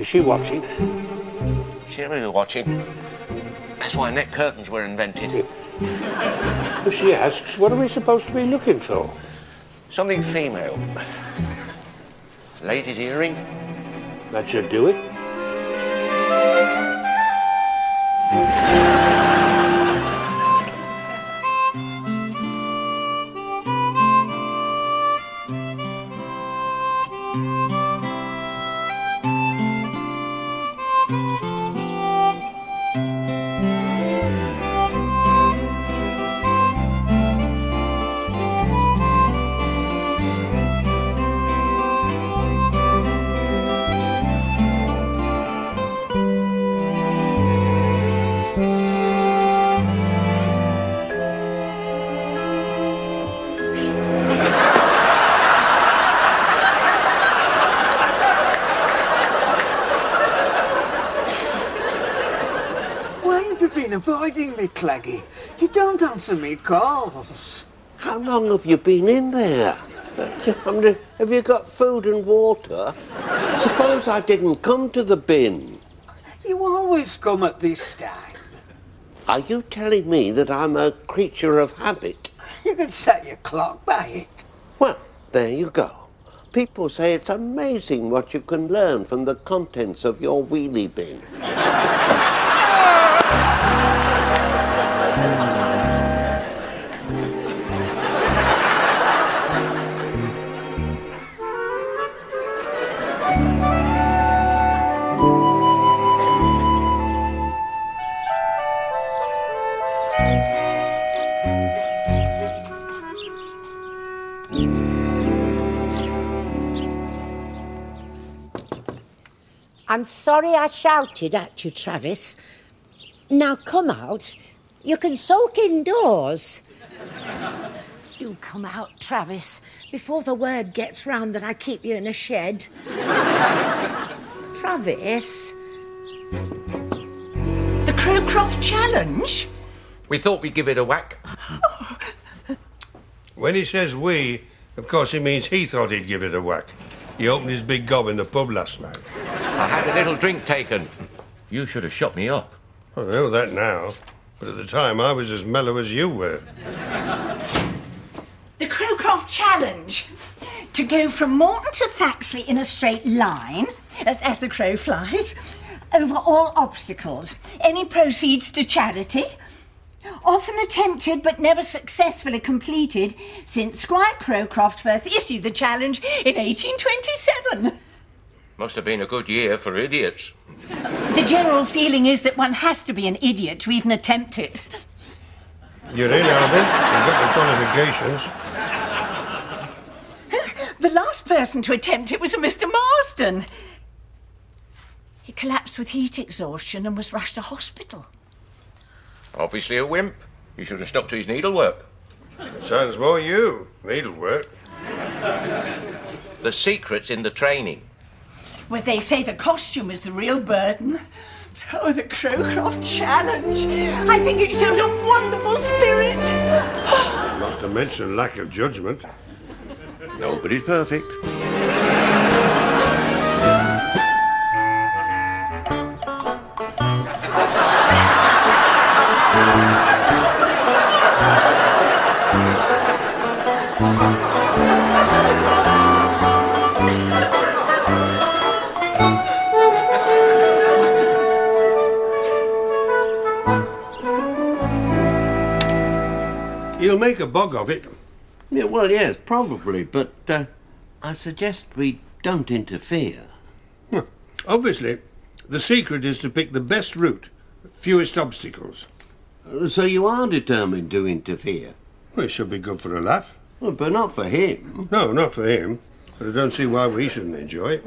Is she watching? She'll be watching. That's why net curtains were invented. If she asks, what are we supposed to be looking for? Something female. Lady's earring. That should do it. Avoiding me, Claggy. You don't answer me calls. How long have you been in there? Have you got food and water? Suppose I didn't come to the bin. You always come at this time. Are you telling me that I'm a creature of habit? You can set your clock by it. Well, there you go. People say it's amazing what you can learn from the contents of your wheelie bin. I'm sorry I shouted at you, Travis. Now come out. You can sulk indoors. Do come out, Travis, before the word gets round that I keep you in a shed. Travis? The Crowcroft challenge? We thought we'd give it a whack. When he says we, of course he means he thought he'd give it a whack. He opened his big gob in the pub last night. I had a little drink taken. You should have shut me up. I know that now, but at the time I was as mellow as you were. The Crowcroft challenge. To go from Morton to Thaxley in a straight line, as the crow flies, over all obstacles. Any proceeds to charity. Often attempted but never successfully completed since Squire Crowcroft first issued the challenge in 1827. Must have been a good year for idiots. The general feeling is that one has to be an idiot to even attempt it. You're in, Alvin. You've got the qualifications. The last person to attempt it was a Mr. Marsden. He collapsed with heat exhaustion and was rushed to hospital. Obviously a wimp. He should have stuck to his needlework. Sounds more you. Needlework. The secret's in the training. Well, they say the costume is the real burden. Oh, the Crowcroft challenge. I think it shows a wonderful spirit. Not to mention lack of judgment. Nobody's perfect. You'll make a bog of it. Yeah, well, yes, probably, but I suggest we don't interfere. Obviously, the secret is to pick the best route, fewest obstacles. So you are determined to interfere? Well, it should be good for a laugh. Well, but not for him. No, not for him. But I don't see why we shouldn't enjoy it.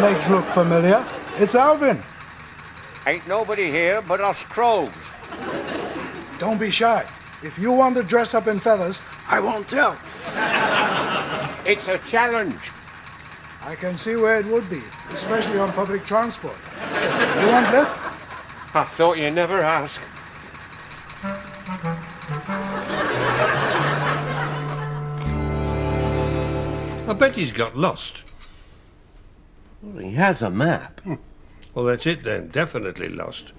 Legs look familiar. It's Alvin. Ain't nobody here but us crows. Don't be shy. If you want to dress up in feathers, I won't tell. It's a challenge. I can see where it would be, especially on public transport. You want lift? I thought you'd never ask. I bet he's got lost. Well, he has a map. Well, that's it then. Definitely lost.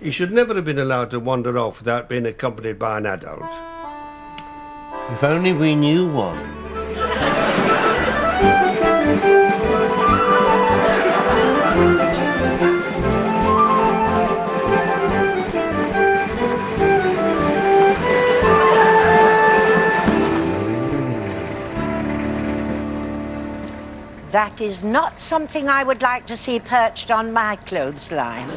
He should never have been allowed to wander off without being accompanied by an adult. If only we knew one. That is not something I would like to see perched on my clothesline.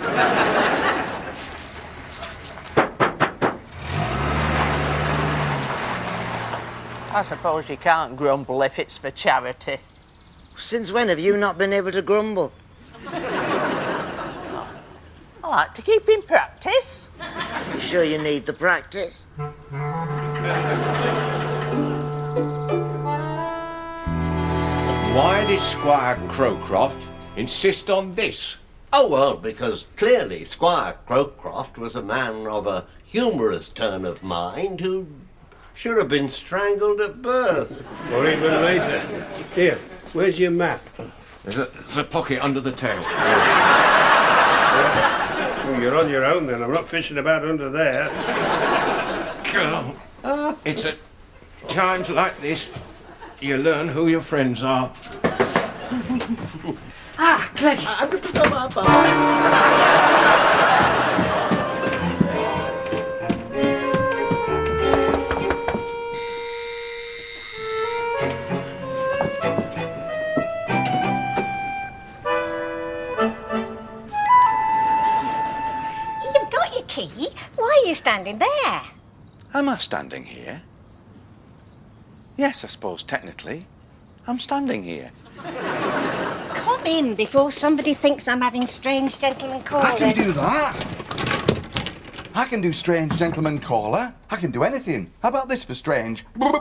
I suppose you can't grumble if it's for charity. Since when have you not been able to grumble? I like to keep in practice. You sure you need the practice? Why did Squire Crowcroft insist on this? Oh, well, because clearly Squire Crowcroft was a man of a humorous turn of mind who should have been strangled at birth. Or even later. Here, where's your map? There's a pocket under the tail. Well, you're on your own then. I'm not fishing about under there. It's at times like this you learn who your friends are. Ah, Clegg. You've got your key. Why are you standing there? Am I standing here? Yes, I suppose, technically. I'm standing here. Come in before somebody thinks I'm having strange gentleman callers. I can do that. I can do strange gentleman caller. I can do anything. How about this for strange? Stop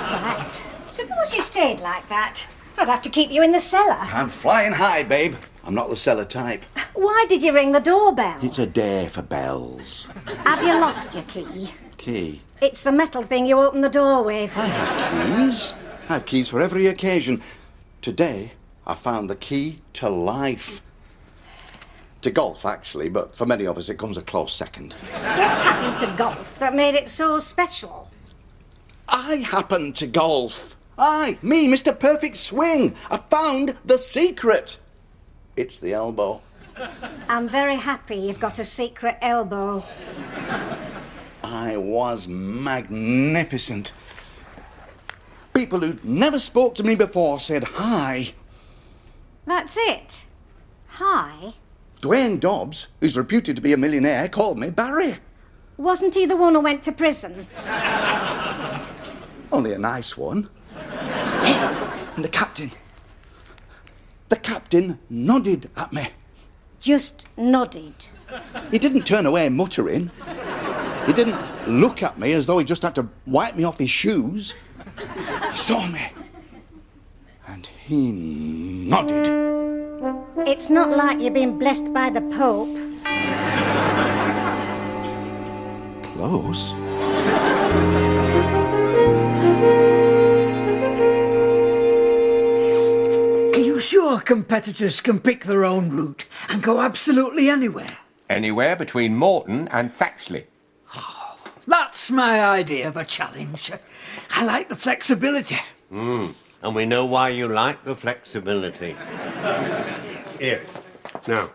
that. Suppose you stayed like that. I'd have to keep you in the cellar. I'm flying high, babe. I'm not the cellar type. Why did you ring the doorbell? It's a day for bells. Have you lost your key? Key. It's the metal thing you open the door with. I have keys. I have keys for every occasion. Today, I found the key to life. To golf, actually, but for many of us, it comes a close second. What happened to golf that made it so special? I happen to golf. Aye, me, Mr. Perfect Swing. I found the secret. It's the elbow. I'm very happy you've got a secret elbow. I was magnificent. People who'd never spoke to me before said hi. That's it. Hi. Dwayne Dobbs, who's reputed to be a millionaire, called me Barry. Wasn't he the one who went to prison? Only a nice one. And the captain nodded at me. Just nodded. He didn't turn away muttering. He didn't look at me as though he just had to wipe me off his shoes. He saw me. And he nodded. It's not like you've been blessed by the Pope. Close. Are you sure competitors can pick their own route and go absolutely anywhere? Anywhere between Morton and Faxley. That's my idea of a challenge. I like the flexibility. And we know why you like the flexibility. Here. Now,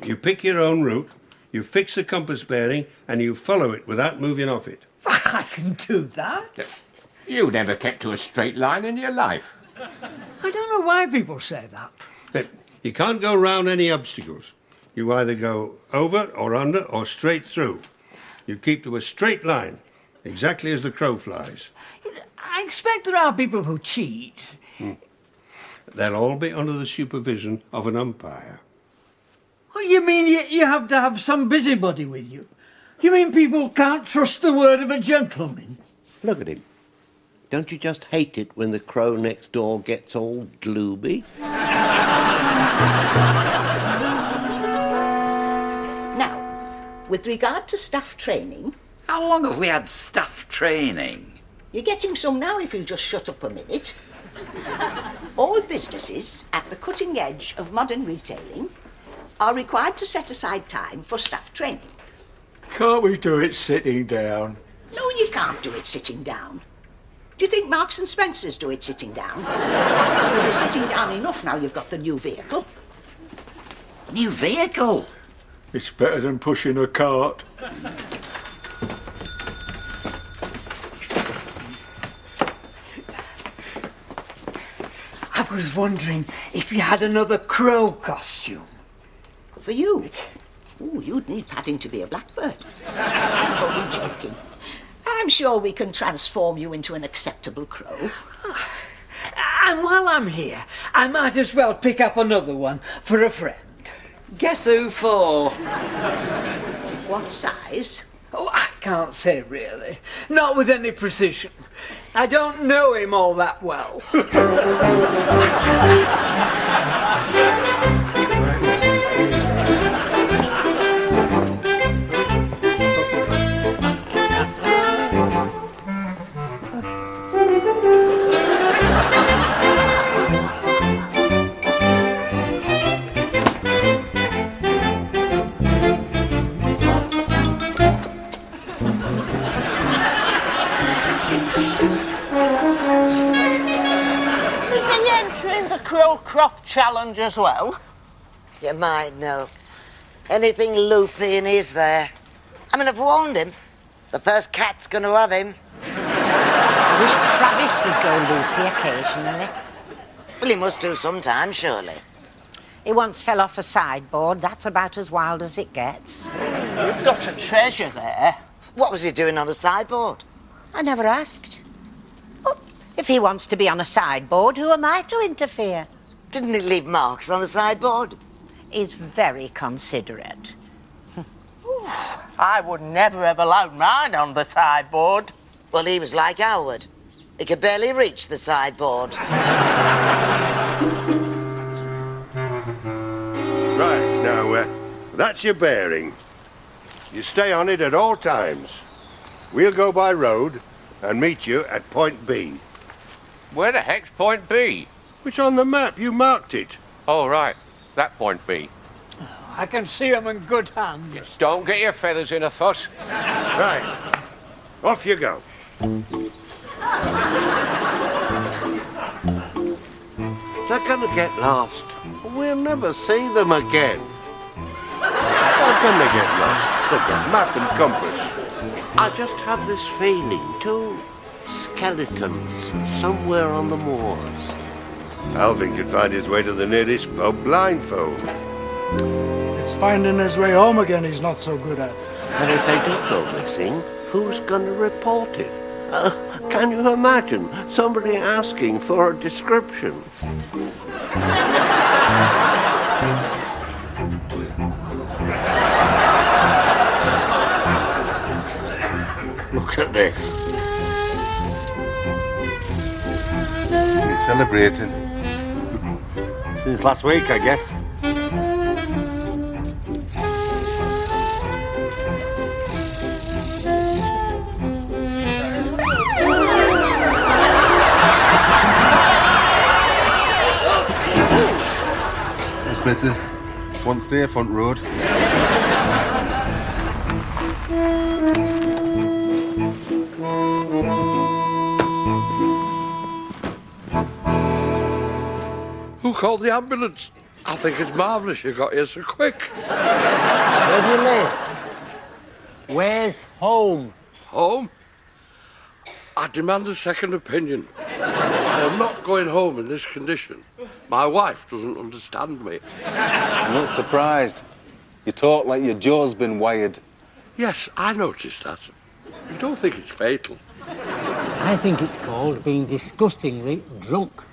you pick your own route, you fix the compass bearing, and you follow it without moving off it. I can do that. You never kept to a straight line in your life. I don't know why people say that. You can't go round any obstacles. You either go over or under or straight through. You keep to a straight line, exactly as the crow flies. I expect there are people who cheat. They'll all be under the supervision of an umpire. Oh, You mean you have to have some busybody with you? You mean people can't trust the word of a gentleman? Look at him. Don't you just hate it when the crow next door gets all gloomy? Now, with regard to staff training, How long have we had staff training? you're getting some now if you'll just shut up a minute. All businesses at the cutting edge of modern retailing are required to set aside time for staff training. Can't we do it sitting down? No, you can't do it sitting down. Do you think Marks and Spencer's do it sitting down? You'll be sitting down enough now you've got the new vehicle. New vehicle? It's better than pushing a cart. I was wondering if you had another crow costume. For you? Ooh, you'd need padding to be a blackbird. Only joking. I'm sure we can transform you into an acceptable crow. And while I'm here, I might as well pick up another one for a friend. Guess who for? What size? Oh, I can't say really. Not with any precision. I don't know him all that well. Is he entering the Crowcroft challenge as well? You might know. Anything loopy and he's there. I mean, I've warned him. The first cat's going to have him. I wish Travis would go loopy occasionally. Well, he must do sometimes, surely. He once fell off a sideboard. That's about as wild as it gets. You've got a treasure there. What was he doing on the sideboard? I never asked. But if he wants to be on a sideboard, who am I to interfere? Didn't he leave marks on the sideboard? He's very considerate. I would never have allowed mine on the sideboard. Well, he was like Howard. He could barely reach the sideboard. Right, now, that's your bearing. You stay on it at all times. We'll go by road and meet you at point B. Where the heck's point B? Which on the map, you marked it. Oh, right. That point B. I can see I'm in good hands. Just don't get your feathers in a fuss. Right. Off you go. They're gonna get lost. We'll never see them again. How can they get lost? They've got map and compass. I just have this feeling, two skeletons somewhere on the moors. Alvin could find his way to the nearest pub blindfold. It's finding his way home again he's not so good at. And if they do go missing, who's gonna report it? Can you imagine somebody asking for a description? Look at this. You're celebrating. Since last week, I guess. That's better. Once safe on road. Who called the ambulance? I think it's marvellous you got here so quick. Where do you live? Where's home? Home? I demand a second opinion. I am not going home in this condition. My wife doesn't understand me. I'm not surprised. You talk like your jaw's been wired. Yes, I noticed that. You don't think it's fatal? I think it's called being disgustingly drunk.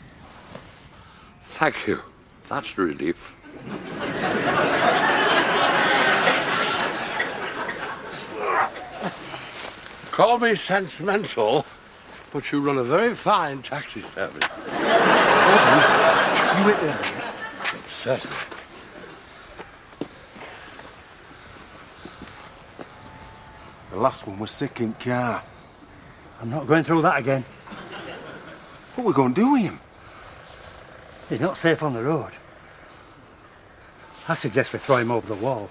Thank you. That's a relief. Call me sentimental, but you run a very fine taxi service. You wait there a minute. Certainly. The last one was sick in car. I'm not going through that again. What are we going to do with him? He's not safe on the road. I suggest we throw him over the wall.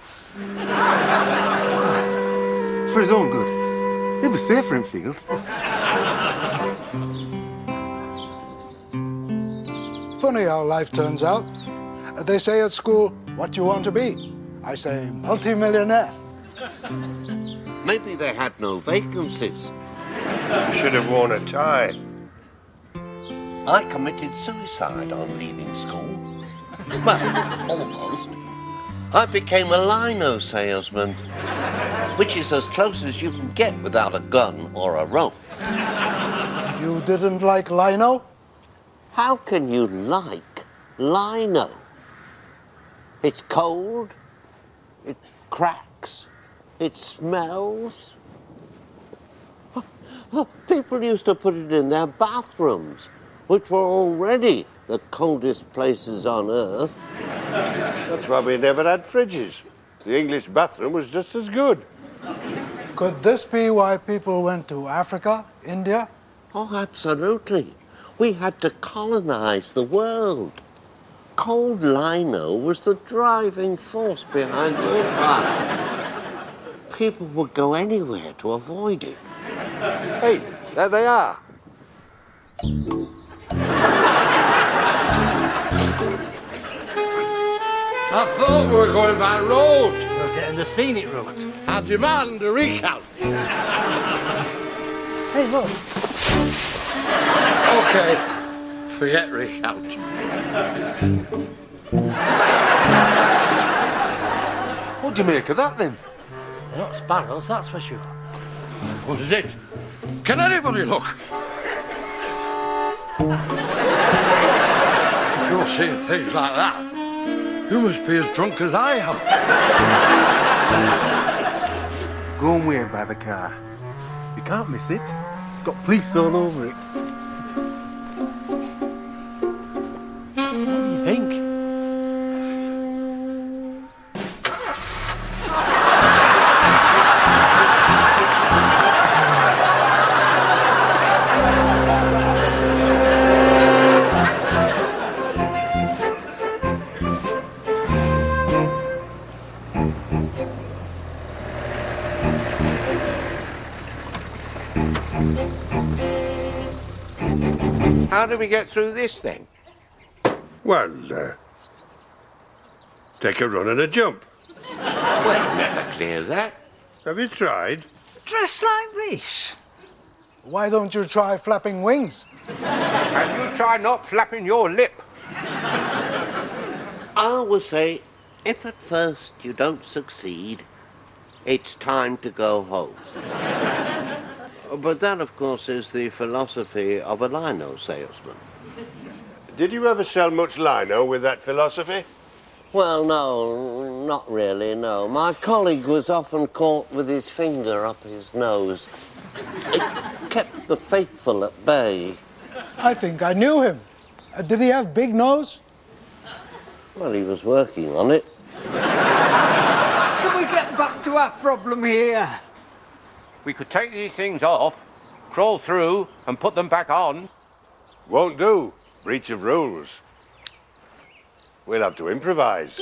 It's for his own good. He'll be safer in field. Funny how life turns out. They say at school, what you want to be? I say, multi-millionaire. Maybe they had no vacancies. You should have worn a tie. I committed suicide on leaving school. Well, almost. I became a lino salesman, which is as close as you can get without a gun or a rope. You didn't like lino? How can you like lino? It's cold, it cracks, it smells. People used to put it in their bathrooms, which were already the coldest places on earth. That's why we never had fridges. The English bathroom was just as good. Could this be why people went to Africa, India? Oh, absolutely. We had to colonize the world. Cold lino was the driving force behind the empire. People would go anywhere to avoid it. Hey, there they are. I thought we were going by road. We're getting the scenic route. I demand a recount. Hey, look. Okay, forget recount. What do you make of that, then? They're not sparrows, that's for sure. What is it? Can anybody look? If you're seeing things like that, you must be as drunk as I am. Go and wait by the car. You can't miss it. It's got police all over it. What do you think? How do we get through this then? Well, take a run and a jump. Well, never clear that. Have you tried? Dressed like this? Why don't you try flapping wings? And you try not flapping your lip. I would say, if at first you don't succeed, it's time to go home. But that, of course, is the philosophy of a lino salesman. Did you ever sell much lino with that philosophy? Well, no, not really, no. My colleague was often caught with his finger up his nose. It kept the faithful at bay. I think I knew him. Did he have big nose? Well, he was working on it. Can we get back to our problem here? We could take these things off, crawl through and put them back on. Won't do. Breach of rules. We'll have to improvise.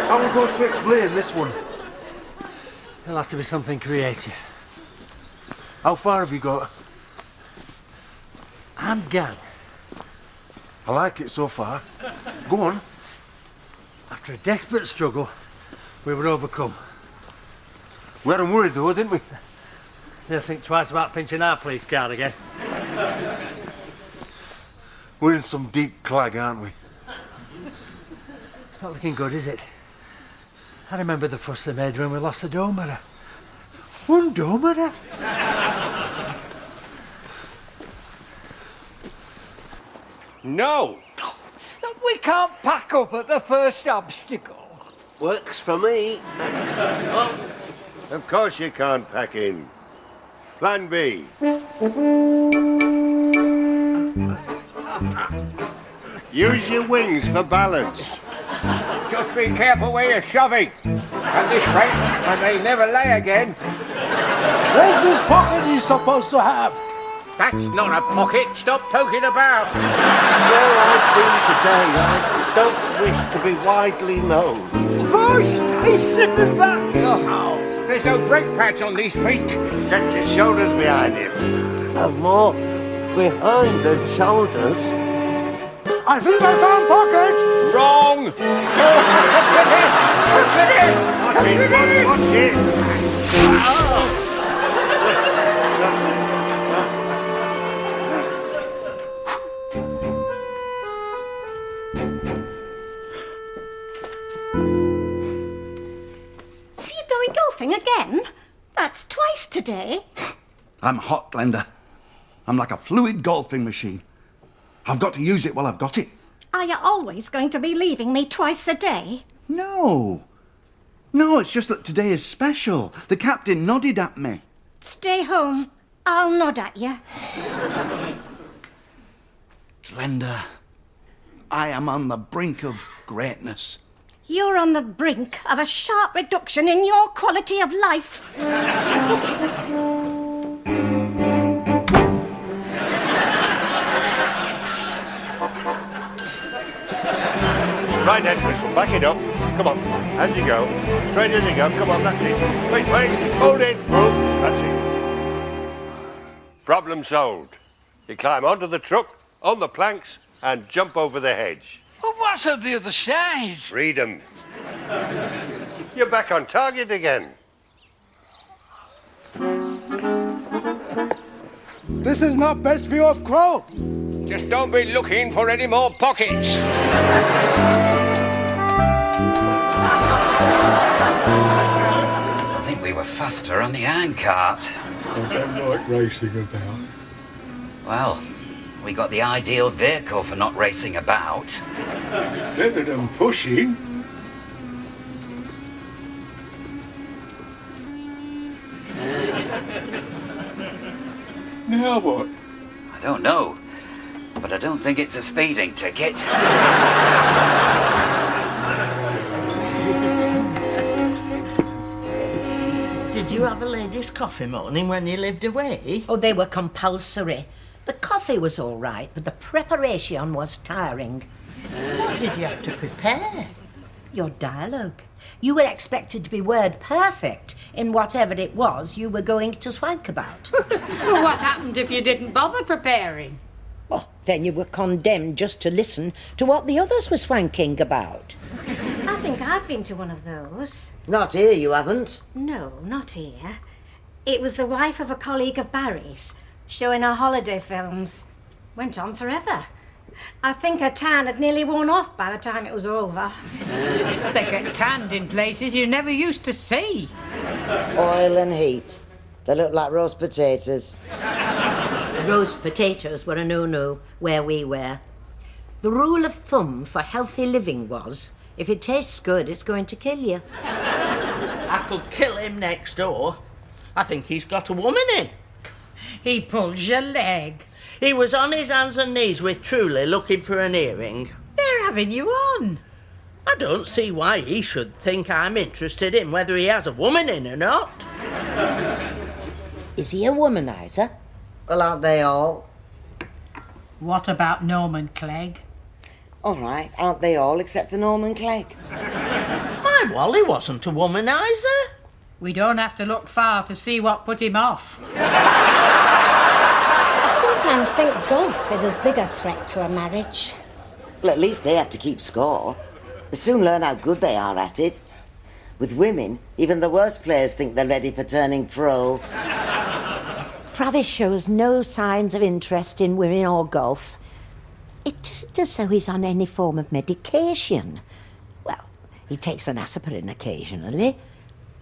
How are we going to explain this one? There'll have to be something creative. How far have you got? I'm gang. I like it so far. Go on. After a desperate struggle, we were overcome. We had 'em worried though, didn't we? They'll think twice about pinching our police card again. We're in some deep clag, aren't we? It's not looking good, is it? I remember the fuss they made when we lost the Dormerer. One Dormerer? No! We can't pack up at the first obstacle. Works for me. Of course you can't pack in. Plan B. Use your wings for balance. Just be careful where you're shoving. At this rate, and they never lay again. Where's this pocket he's supposed to have? That's not a pocket. Stop poking about. Where I've been today, I don't wish to be widely known. Push! He's slipping back. Oh, there's no brake pads on these feet. Get your shoulders behind him. And more behind the shoulders. I think I found pocket. Wrong. What's it in? Watch it. Are you going golfing again? That's twice today. I'm hot, Glenda. I'm like a fluid golfing machine. I've got to use it while I've got it. Are you always going to be leaving me twice a day? No. No, it's just that today is special. The captain nodded at me. Stay home. I'll nod at you. Glenda, I am on the brink of greatness. You're on the brink of a sharp reduction in your quality of life. Right then, Crystal, back it up. Come on, as you go. Straight as you go. Come on, that's it. Wait, hold it. Move. That's it. Problem solved. You climb onto the truck, on the planks, and jump over the hedge. Well, what's at the other side? Freedom. You're back on target again. This is not best view of Crow. Just don't be looking for any more pockets. I think we were faster on the handcart. I don't like racing about. Well, we got the ideal vehicle for not racing about. Better than pushing. Now what? I don't know, but I don't think it's a speeding ticket. Did you have a ladies' coffee morning when you lived away? Oh, they were compulsory. The coffee was all right, but the preparation was tiring. What did you have to prepare? Your dialogue. You were expected to be word perfect in whatever it was you were going to swank about. Well, what happened if you didn't bother preparing? Oh, then you were condemned just to listen to what the others were swanking about. I think I've been to one of those. Not here, you haven't. No, not here. It was the wife of a colleague of Barry's, showing her holiday films. Went on forever. I think her tan had nearly worn off by the time it was over. They get tanned in places you never used to see. Oil and heat. They look like roast potatoes. Roast potatoes were a no-no where we were. The rule of thumb for healthy living was, if it tastes good, it's going to kill you. I could kill him next door. I think he's got a woman in. He pulls your leg. He was on his hands and knees with Truly looking for an earring. They're having you on. I don't see why he should think I'm interested in whether he has a woman in or not. Is he a womanizer? Well, aren't they all? What about Norman Clegg? All right, aren't they all except for Norman Clegg? My Wally wasn't a womanizer. We don't have to look far to see what put him off. I sometimes think golf is as big a threat to a marriage. Well, at least they have to keep score. They soon learn how good they are at it. With women, even the worst players think they're ready for turning pro. Travis shows no signs of interest in women or golf. It isn't as though he's on any form of medication. Well, he takes an aspirin occasionally,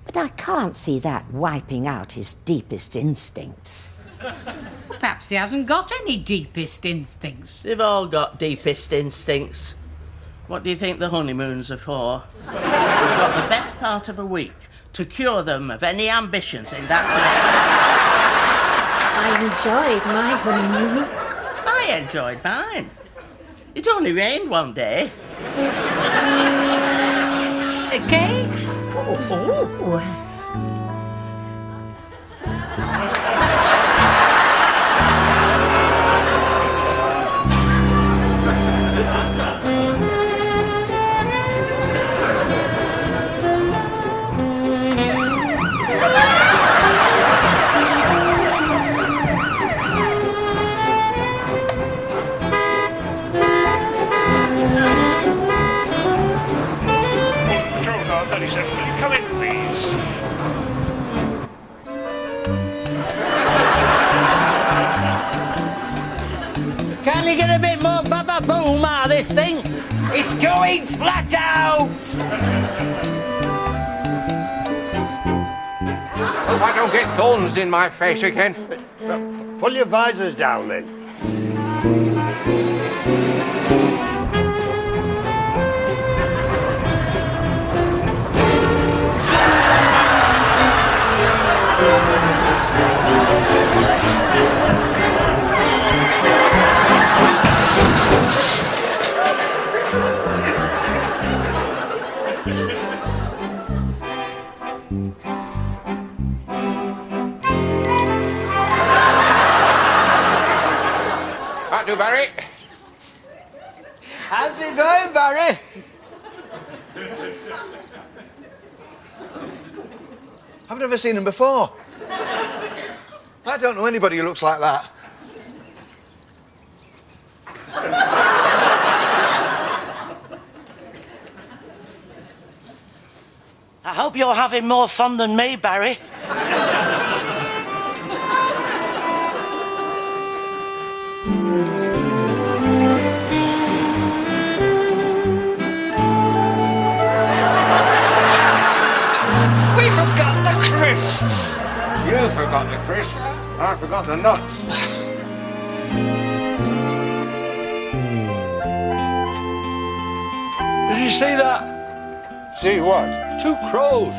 but I can't see that wiping out his deepest instincts. Perhaps he hasn't got any deepest instincts. They've all got deepest instincts. What do you think the honeymoons are for? We've got the best part of a week to cure them of any ambitions in that I enjoyed my honeymoon. I enjoyed mine. It only rained one day. Cakes? Oh. Patrol car 37, will you come in, please? Can you get a bit more baba-boom out of this thing? It's going flat out! Hope I don't get thorns in my face again. Pull your visors down then. That'll do, Barry. How's it going, Barry? I've never seen him before. I don't know anybody who looks like that. I hope you're having more fun than me, Barry. We forgot the crisps. You forgot the crisps. I forgot the nuts. Did you see that? See what? 2 crows.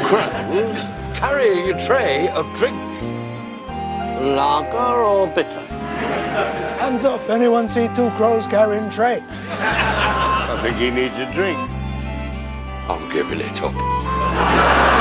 Crows carrying a tray of drinks. Lager or bitter? Hands up, anyone see 2 crows carrying tray? I think he needs a drink. I'm giving it up.